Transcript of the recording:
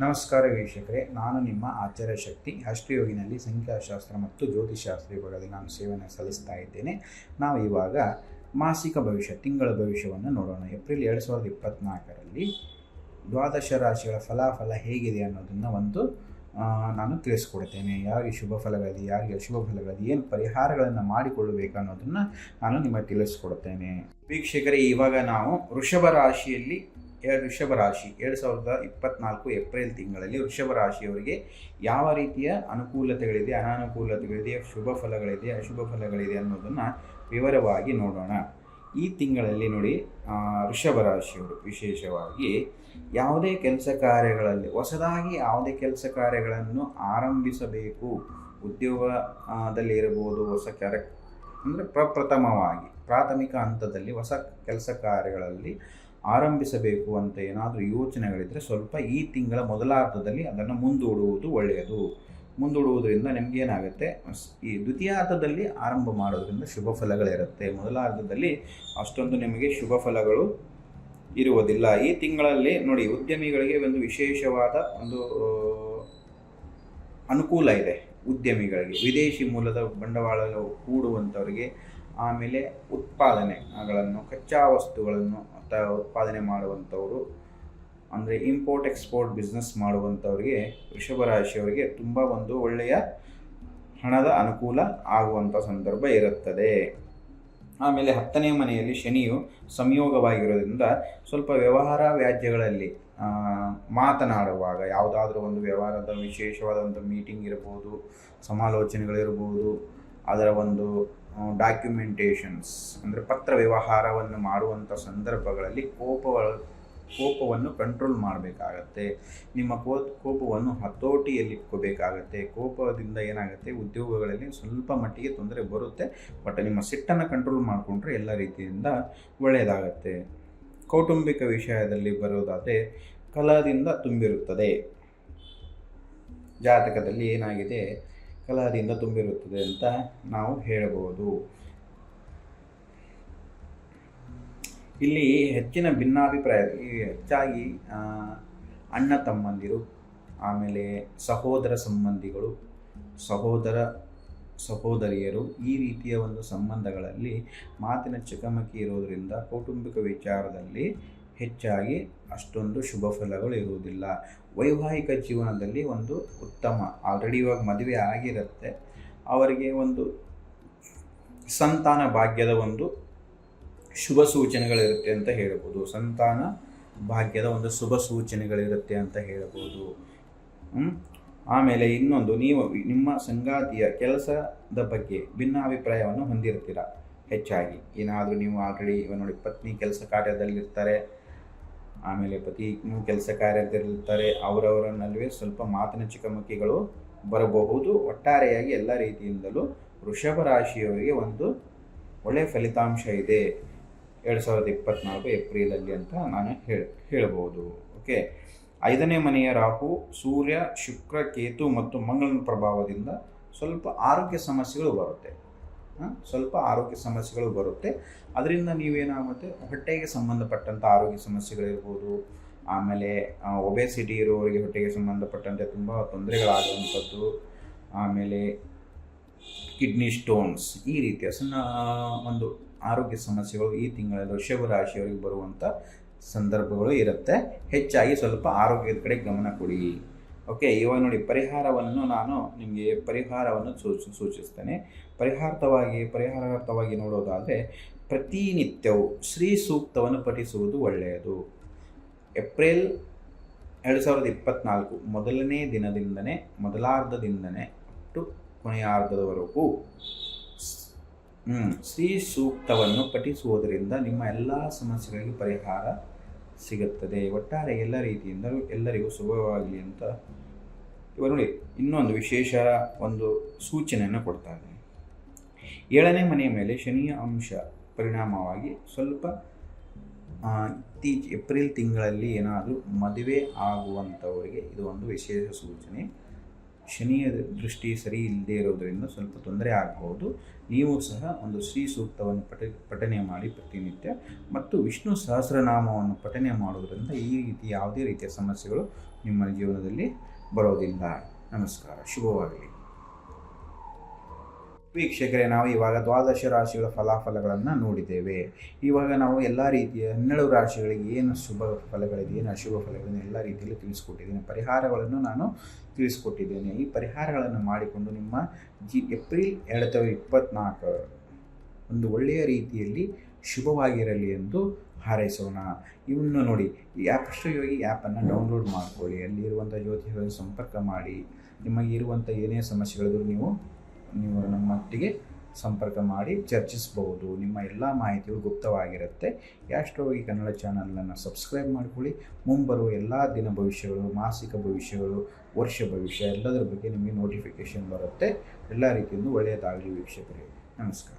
ನಮಸ್ಕಾರ ವೀಕ್ಷಕರೇ, ನಾನು ನಿಮ್ಮ ಆಚಾರ್ಯ ಶಕ್ತಿ ಅಷ್ಟಯೋಗಿನಲ್ಲಿ ಸಂಖ್ಯಾಶಾಸ್ತ್ರ ಮತ್ತು ಜ್ಯೋತಿಷಾಸ್ತ್ರ ವಿಭಾಗದಲ್ಲಿ ನಾನು ಸೇವೆಯನ್ನು ಸಲ್ಲಿಸ್ತಾ ಇದ್ದೇನೆ. ನಾವು ಇವಾಗ ಮಾಸಿಕ ಭವಿಷ್ಯ, ತಿಂಗಳ ಭವಿಷ್ಯವನ್ನು ನೋಡೋಣ. ಏಪ್ರಿಲ್ 2024ರಲ್ಲಿ ದ್ವಾದಶ ರಾಶಿಗಳ ಫಲಾಫಲ ಹೇಗಿದೆ ಅನ್ನೋದನ್ನು ನಾನು ತಿಳಿಸ್ಕೊಡ್ತೇನೆ. ಯಾರಿಗೆ ಶುಭ ಫಲಗಳಿದೆ, ಯಾರಿಗೆ ಅಶುಭ ಫಲಗಳಿದೆ, ಏನು ಪರಿಹಾರಗಳನ್ನು ಮಾಡಿಕೊಳ್ಳಬೇಕು ಅನ್ನೋದನ್ನು ನಾನು ನಿಮಗೆ ತಿಳಿಸ್ಕೊಡ್ತೇನೆ. ವೀಕ್ಷಕರೇ, ಇವಾಗ ನಾವು ವೃಷಭ ರಾಶಿ 2024 ಏಪ್ರಿಲ್ ತಿಂಗಳಲ್ಲಿ ವೃಷಭ ರಾಶಿಯವರಿಗೆ ಯಾವ ರೀತಿಯ ಅನುಕೂಲತೆಗಳಿದೆ, ಅನಾನುಕೂಲತೆಗಳಿದೆ, ಶುಭ ಫಲಗಳಿದೆ, ಅಶುಭ ಫಲಗಳಿದೆ ಅನ್ನೋದನ್ನು ವಿವರವಾಗಿ ನೋಡೋಣ. ಈ ತಿಂಗಳಲ್ಲಿ ನೋಡಿ, ವೃಷಭ ರಾಶಿಯವರು ವಿಶೇಷವಾಗಿ ಯಾವುದೇ ಕೆಲಸ ಕಾರ್ಯಗಳಲ್ಲಿ ಹೊಸದಾಗಿ ಯಾವುದೇ ಕೆಲಸ ಕಾರ್ಯಗಳನ್ನು ಆರಂಭಿಸಬೇಕು, ಉದ್ಯೋಗದಲ್ಲಿ ಇರಬಹುದು, ಹೊಸ ಅಂದರೆ ಪ್ರಪ್ರಥಮವಾಗಿ ಪ್ರಾಥಮಿಕ ಹಂತದಲ್ಲಿ ಹೊಸ ಕೆಲಸ ಕಾರ್ಯಗಳಲ್ಲಿ ಆರಂಭಿಸಬೇಕು ಅಂತ ಏನಾದರೂ ಯೋಚನೆಗಳಿದ್ದರೆ ಸ್ವಲ್ಪ ಈ ತಿಂಗಳ ಮೊದಲಾರ್ಧದಲ್ಲಿ ಅದನ್ನು ಮುಂದೂಡುವುದು ಒಳ್ಳೆಯದು. ಮುಂದೂಡುವುದರಿಂದ ನಿಮಗೇನಾಗುತ್ತೆ, ಈ ದ್ವಿತೀಯಾರ್ಧದಲ್ಲಿ ಆರಂಭ ಮಾಡೋದ್ರಿಂದ ಶುಭ ಫಲಗಳಿರುತ್ತೆ. ಮೊದಲಾರ್ಧದಲ್ಲಿ ಅಷ್ಟೊಂದು ನಿಮಗೆ ಶುಭ ಫಲಗಳು ಇರುವುದಿಲ್ಲ. ಈ ತಿಂಗಳಲ್ಲಿ ನೋಡಿ, ಉದ್ಯಮಿಗಳಿಗೆ ಒಂದು ವಿಶೇಷವಾದ ಅನುಕೂಲ ಇದೆ. ಉದ್ಯಮಿಗಳಿಗೆ ವಿದೇಶಿ ಮೂಲದ ಬಂಡವಾಳ ಹೂಡುವಂಥವರಿಗೆ, ಆಮೇಲೆ ಉತ್ಪಾದನೆಗಳನ್ನು, ಕಚ್ಚಾ ವಸ್ತುಗಳನ್ನು ಉತ್ಪಾದನೆ ಮಾಡುವಂಥವರು, ಅಂದರೆ ಇಂಪೋರ್ಟ್ ಎಕ್ಸ್ಪೋರ್ಟ್ ಬಿಸ್ನೆಸ್ ಮಾಡುವಂಥವ್ರಿಗೆ, ವೃಷಭ ರಾಶಿಯವರಿಗೆ ತುಂಬ ಒಳ್ಳೆಯ ಹಣದ ಅನುಕೂಲ ಆಗುವಂಥ ಸಂದರ್ಭ ಇರುತ್ತದೆ. ಆಮೇಲೆ 10ನೇ ಮನೆಯಲ್ಲಿ ಶನಿಯು ಸಂಯೋಗವಾಗಿರೋದ್ರಿಂದ ಸ್ವಲ್ಪ ವ್ಯವಹಾರ ವ್ಯಾಜ್ಯಗಳಲ್ಲಿ ಮಾತನಾಡುವಾಗ, ಯಾವುದಾದ್ರೂ ಒಂದು ವ್ಯವಹಾರದ ವಿಶೇಷವಾದಂಥ ಮೀಟಿಂಗ್ ಇರ್ಬೋದು, ಸಮಾಲೋಚನೆಗಳಿರ್ಬೋದು, ಅದರ ಡಾಕ್ಯುಮೆಂಟೇಷನ್ಸ್ ಅಂದರೆ ಪತ್ರ ವ್ಯವಹಾರವನ್ನು ಮಾಡುವಂಥ ಸಂದರ್ಭಗಳಲ್ಲಿ ಕೋಪವನ್ನು ಕಂಟ್ರೋಲ್ ಮಾಡಬೇಕಾಗತ್ತೆ. ನಿಮ್ಮ ಕೋಪವನ್ನು ಹತೋಟಿಯಲ್ಲಿಟ್ಕೋಬೇಕಾಗತ್ತೆ. ಕೋಪದಿಂದ ಏನಾಗುತ್ತೆ, ಉದ್ಯೋಗಗಳಲ್ಲಿ ಸ್ವಲ್ಪ ಮಟ್ಟಿಗೆ ತೊಂದರೆ ಬರುತ್ತೆ. ಬಟ್ ನಿಮ್ಮ ಸಿಟ್ಟನ್ನು ಕಂಟ್ರೋಲ್ ಮಾಡಿಕೊಂಡ್ರೆ ಎಲ್ಲ ರೀತಿಯಿಂದ ಒಳ್ಳೆಯದಾಗತ್ತೆ. ಕೌಟುಂಬಿಕ ವಿಷಯದಲ್ಲಿ ಬರೋದಾದರೆ ಕಲಹದಿಂದ ತುಂಬಿರುತ್ತದೆ. ಜಾತಕದಲ್ಲಿ ಏನಾಗಿದೆ, ಕಲಹದಿಂದ ತುಂಬಿರುತ್ತದೆ ಅಂತ ನಾವು ಹೇಳಬಹುದು. ಇಲ್ಲಿ ಹೆಚ್ಚಿನ ಭಿನ್ನಾಭಿಪ್ರಾಯ, ಹೆಚ್ಚಾಗಿ ಅಣ್ಣ ತಮ್ಮಂದಿರು, ಆಮೇಲೆ ಸಹೋದರ ಸಂಬಂಧಿಗಳು, ಸಹೋದರಿಯರು, ಈ ರೀತಿಯ ಸಂಬಂಧಗಳಲ್ಲಿ ಮಾತಿನ ಚಕಮಕಿ ಇರೋದರಿಂದ ಕೌಟುಂಬಿಕ ವಿಚಾರದಲ್ಲಿ ಹೆಚ್ಚಾಗಿ ಅಷ್ಟೊಂದು ಶುಭ ಫಲಗಳು ಇರುವುದಿಲ್ಲ. ವೈವಾಹಿಕ ಜೀವನದಲ್ಲಿ ಉತ್ತಮ, ಆಲ್ರೆಡಿ ಇವಾಗ ಮದುವೆ ಆಗಿರುತ್ತೆ, ಅವರಿಗೆ ಸಂತಾನ ಭಾಗ್ಯದ ಶುಭ ಸೂಚನೆಗಳಿರುತ್ತೆ ಅಂತ ಹೇಳ್ಬೋದು. ಸಂತಾನ ಭಾಗ್ಯದ ಶುಭ ಸೂಚನೆಗಳಿರುತ್ತೆ ಅಂತ ಹೇಳ್ಬೋದು. ಆಮೇಲೆ ಇನ್ನೊಂದು, ನೀವು ನಿಮ್ಮ ಸಂಗಾತಿಯ ಕೆಲಸದ ಬಗ್ಗೆ ಭಿನ್ನಾಭಿಪ್ರಾಯವನ್ನು ಹೊಂದಿರ್ತೀರ. ಹೆಚ್ಚಾಗಿ ಏನಾದರೂ ನೀವು ಆಲ್ರೆಡಿ ನೋಡಿ, ಪತ್ನಿ ಕೆಲಸ ಕಾರ್ಯದಲ್ಲಿರ್ತಾರೆ, ಆಮೇಲೆ ಪತಿ ಕೆಲಸ ಕಾರ್ಯದಲ್ಲಿರ್ತಾರೆ, ಅವರವರ ನಡುವೆ ಸ್ವಲ್ಪ ಮಾತಿನ ಚಕಮಕಿಗಳು ಬರಬಹುದು. ಒಟ್ಟಾರೆಯಾಗಿ ಎಲ್ಲ ರೀತಿಯಿಂದಲೂ ವೃಷಭ ರಾಶಿಯವರಿಗೆ ಒಳ್ಳೆಯ ಫಲಿತಾಂಶ ಇದೆ 2024 ಏಪ್ರಿಲಲ್ಲಿ ಅಂತ ನಾನು ಹೇಳ್ಬೋದು. ಓಕೆ, 5ನೇ ಮನೆಯ ರಾಹು, ಸೂರ್ಯ, ಶುಕ್ರ, ಕೇತು ಮತ್ತು ಮಂಗಳನ ಪ್ರಭಾವದಿಂದ ಸ್ವಲ್ಪ ಆರೋಗ್ಯ ಸಮಸ್ಯೆಗಳು ಬರುತ್ತೆ. ಅದರಿಂದ ನೀವೇನಾಗುತ್ತೆ, ಹೊಟ್ಟೆಗೆ ಸಂಬಂಧಪಟ್ಟಂಥ ಆರೋಗ್ಯ ಸಮಸ್ಯೆಗಳಿರ್ಬೋದು, ಆಮೇಲೆ ಒಬೆಸಿಟಿ ಇರುವವರಿಗೆ ಹೊಟ್ಟೆಗೆ ಸಂಬಂಧಪಟ್ಟಂತೆ ತುಂಬ ತೊಂದರೆಗಳಾಗುವಂಥದ್ದು, ಆಮೇಲೆ ಕಿಡ್ನಿ ಸ್ಟೋನ್ಸ್, ಈ ರೀತಿಯ ಸಣ್ಣ ಆರೋಗ್ಯ ಸಮಸ್ಯೆಗಳು ಈ ತಿಂಗಳಲ್ಲಿ ವೃಷಭ ರಾಶಿಯವರಿಗೆ ಬರುವಂಥ ಸಂದರ್ಭಗಳು ಇರುತ್ತೆ. ಹೆಚ್ಚಾಗಿ ಸ್ವಲ್ಪ ಆರೋಗ್ಯದ ಕಡೆ ಗಮನ ಕೊಡಿ. ಓಕೆ, ಇವಾಗ ನೋಡಿ, ನಾನು ನಿಮಗೆ ಪರಿಹಾರವನ್ನು ಸೂಚಿಸ್ತೇನೆ. ಪರಿಹಾರಾರ್ಥವಾಗಿ ನೋಡೋದಾದರೆ ಪ್ರತಿನಿತ್ಯವೂ ಶ್ರೀ ಸೂಕ್ತವನ್ನು ಪಠಿಸುವುದು ಒಳ್ಳೆಯದು. ಏಪ್ರಿಲ್ 2024 ಮೊದಲನೇ ದಿನದಿಂದನೇ, ಮೊದಲಾರ್ಧದಿಂದನೇ ಒಟ್ಟು ಕೊನೆಯಾರ್ಧದವರೆಗೂ ಶ್ರೀ ಸೂಕ್ತವನ್ನು ಪಠಿಸುವುದರಿಂದ ನಿಮ್ಮ ಎಲ್ಲ ಸಮಸ್ಯೆಗಳಿಗೆ ಪರಿಹಾರ ಸಿಗುತ್ತದೆ. ಒಟ್ಟಾರೆ ಎಲ್ಲ ರೀತಿಯಿಂದಲೂ ಎಲ್ಲರಿಗೂ ಶುಭವಾಗಲಿ ಅಂತ ಇವಾಗ ನೋಡಿ, ಇನ್ನೊಂದು ವಿಶೇಷ ಸೂಚನೆಯನ್ನು ಕೊಡ್ತಾ ಇದ್ದೀನಿ. 7ನೇ ಮನೆಯ ಮೇಲೆ ಶನಿಯ ಅಂಶ ಪರಿಣಾಮವಾಗಿ ಸ್ವಲ್ಪ ಏಪ್ರಿಲ್ ತಿಂಗಳಲ್ಲಿ ಏನಾದರೂ ಮದುವೆ ಆಗುವಂಥವರಿಗೆ ಇದು ವಿಶೇಷ ಸೂಚನೆ. ಶನಿಯ ದೃಷ್ಟಿ ಸರಿ ಇಲ್ಲದೆ ಇರೋದರಿಂದ ಸ್ವಲ್ಪ ತೊಂದರೆ ಆಗಬಹುದು. ನೀವು ಸಹ ಒಂದು ಶ್ರೀ ಸೂಕ್ತವನ್ನು ಪಠನೆ ಮಾಡಿ ಪ್ರತಿನಿತ್ಯ ಮತ್ತು ವಿಷ್ಣು ಸಹಸ್ರನಾಮವನ್ನು ಪಠನೆ ಮಾಡೋದರಿಂದ ಈ ರೀತಿ ಯಾವುದೇ ರೀತಿಯ ಸಮಸ್ಯೆಗಳು ನಿಮ್ಮ ಜೀವನದಲ್ಲಿ ಬರೋದಿಲ್ಲ. ನಮಸ್ಕಾರ, ಶುಭವಾಗಲಿ. ವೀಕ್ಷಕರೇ, ನಾವು ಇವಾಗ ದ್ವಾದಶ ರಾಶಿಗಳ ಫಲಾಫಲಗಳನ್ನು ನೋಡಿದ್ದೇವೆ. ಇವಾಗ ನಾವು ಎಲ್ಲ ರೀತಿಯ 12 ರಾಶಿಗಳಿಗೆ ಏನು ಶುಭ ಫಲಗಳಿದೆ, ಏನು ಅಶುಭ ಫಲಗಳಿದೆ ಎಲ್ಲ ರೀತಿಯಲ್ಲಿ ತಿಳಿಸ್ಕೊಟ್ಟಿದ್ದೇನೆ. ಪರಿಹಾರಗಳನ್ನು ನಾನು ತಿಳಿಸ್ಕೊಟ್ಟಿದ್ದೇನೆ. ಈ ಪರಿಹಾರಗಳನ್ನು ಮಾಡಿಕೊಂಡು ನಿಮ್ಮ ಏಪ್ರಿಲ್ 2024 ಒಂದು ಒಳ್ಳೆಯ ರೀತಿಯಲ್ಲಿ ಶುಭವಾಗಿರಲಿ ಎಂದು ಹಾರೈಸೋಣ. ಇವನ್ನು ನೋಡಿ, ಈ ಅಷ್ಟಯೋಗಿ ಆ್ಯಪನ್ನು ಡೌನ್ಲೋಡ್ ಮಾಡಿಕೊಳ್ಳಿ. ಅಲ್ಲಿರುವಂಥ ಜ್ಯೋತಿಷಿಗಳನ್ನು ಸಂಪರ್ಕ ಮಾಡಿ. ನಿಮಗೆ ಇರುವಂಥ ಏನೇ ಸಮಸ್ಯೆಗಳಿದ್ರು ನೀವು ನಮ್ಮೊಟ್ಟಿಗೆ ಸಂಪರ್ಕ ಮಾಡಿ ಚರ್ಚಿಸಬಹುದು. ನಿಮ್ಮ ಎಲ್ಲ ಮಾಹಿತಿಗಳು ಗುಪ್ತವಾಗಿರುತ್ತೆ. ಆಸ್ಟ್ರೋಲಜಿ ಕನ್ನಡ ಚಾನಲನ್ನು ಸಬ್ಸ್ಕ್ರೈಬ್ ಮಾಡಿಕೊಳ್ಳಿ. ಮುಂಬರುವ ಎಲ್ಲ ದಿನ ಭವಿಷ್ಯಗಳು, ಮಾಸಿಕ ಭವಿಷ್ಯಗಳು, ವರ್ಷ ಭವಿಷ್ಯ ಎಲ್ಲದರ ಬಗ್ಗೆ ನಿಮಗೆ ನೋಟಿಫಿಕೇಷನ್ ಬರುತ್ತೆ. ಎಲ್ಲ ರೀತಿಯಿಂದ ಒಳ್ಳೆಯದಾಗಲಿ ವೀಕ್ಷಕರೇ. ನಮಸ್ಕಾರ.